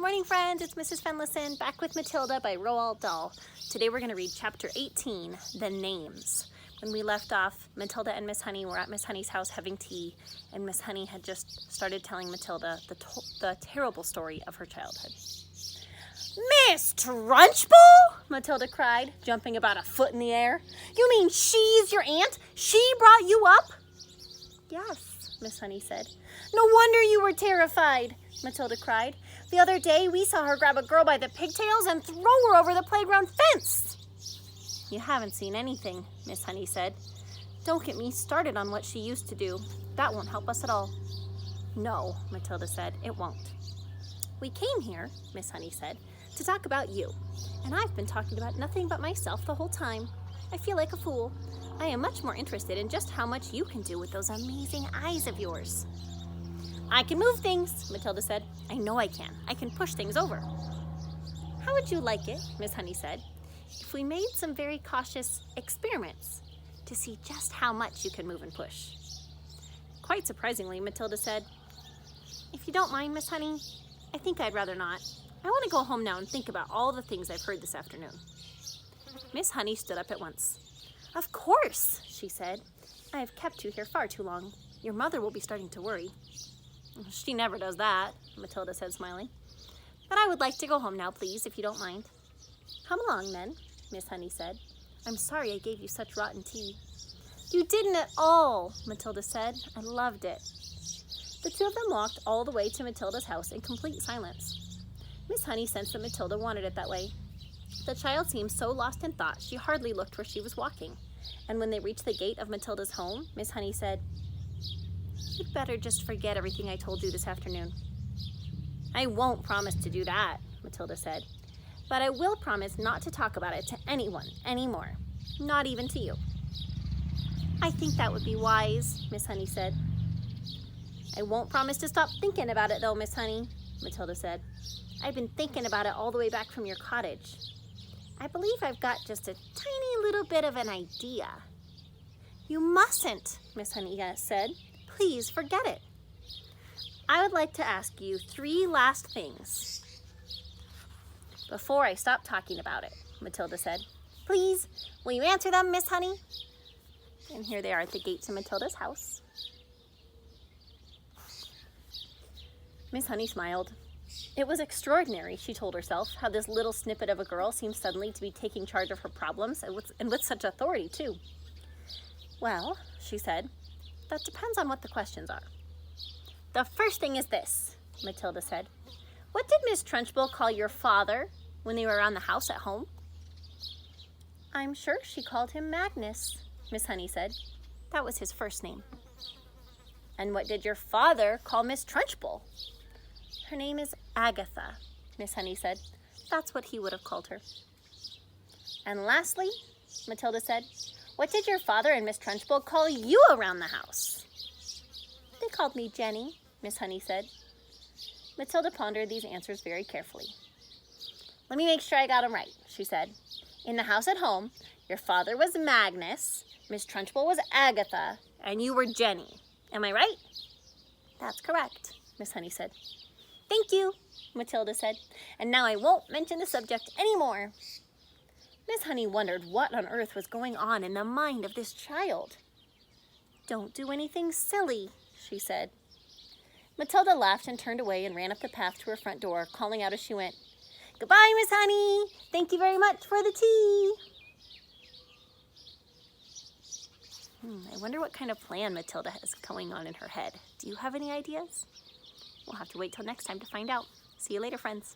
morning, friends. It's Mrs. Fenlison back with Matilda by Roald Dahl. Today we're going to read chapter 18, The Names. When we left off, Matilda and Miss Honey were at Miss Honey's house having tea, and Miss Honey had just started telling Matilda the terrible story of her childhood. Miss Trunchbull? Matilda cried, jumping about a foot in the air. You mean she's your aunt? She brought you up? Yes, Miss Honey said. No wonder you were terrified, Matilda cried. The other day we saw her grab a girl by the pigtails and throw her over the playground fence. You haven't seen anything, Miss Honey said. Don't get me started on what she used to do. That won't help us at all. No, Matilda said, it won't. We came here, Miss Honey said, to talk about you. And I've been talking about nothing but myself the whole time. I feel like a fool. I am much more interested in just how much you can do with those amazing eyes of yours. I can move things, Matilda said. I know I can. I can push things over. How would you like it, Miss Honey said, if we made some very cautious experiments to see just how much you can move and push? Quite surprisingly, Matilda said, if you don't mind, Miss Honey, I think I'd rather not. I want to go home now and think about all the things I've heard this afternoon. Miss Honey stood up at once. Of course, she said. I have kept you here far too long. Your mother will be starting to worry. She never does that, Matilda said, smiling. But I would like to go home now, please, if you don't mind. Come along, then, Miss Honey said. I'm sorry I gave you such rotten tea. You didn't at all, Matilda said. I loved it. The two of them walked all the way to Matilda's house in complete silence. Miss Honey sensed that Matilda wanted it that way. The child seemed so lost in thought she hardly looked where she was walking. And when they reached the gate of Matilda's home, Miss Honey said, You'd better just forget everything I told you this afternoon. I won't promise to do that, Matilda said. But I will promise not to talk about it to anyone anymore. Not even to you. I think that would be wise, Miss Honey said. I won't promise to stop thinking about it though, Miss Honey, Matilda said. I've been thinking about it all the way back from your cottage. I believe I've got just a tiny little bit of an idea. You mustn't, Miss Honey said. Please forget it. I would like to ask you 3 last things before I stop talking about it, Matilda said. Please, will you answer them, Miss Honey? And here they are at the gate to Matilda's house. Miss Honey smiled. It was extraordinary, she told herself, how this little snippet of a girl seemed suddenly to be taking charge of her problems, and with such authority, too. Well, she said, that depends on what the questions are. The first thing is this, Matilda said. What did Miss Trunchbull call your father when they were around the house at home? I'm sure she called him Magnus, Miss Honey said. That was his first name. And what did your father call Miss Trunchbull? Her name is Agatha, Miss Honey said. That's what he would have called her. And lastly, Matilda said, what did your father and Miss Trunchbull call you around the house? They called me Jenny, Miss Honey said. Matilda pondered these answers very carefully. Let me make sure I got them right, she said. In the house at home, your father was Magnus, Miss Trunchbull was Agatha, and you were Jenny. Am I right? That's correct, Miss Honey said. Thank you, Matilda said. And now I won't mention the subject anymore. Miss Honey wondered what on earth was going on in the mind of this child. Don't do anything silly, she said. Matilda laughed and turned away and ran up the path to her front door, calling out as she went, Goodbye, Miss Honey. Thank you very much for the tea. I wonder what kind of plan Matilda has going on in her head. Do you have any ideas? We'll have to wait till next time to find out. See you later, friends.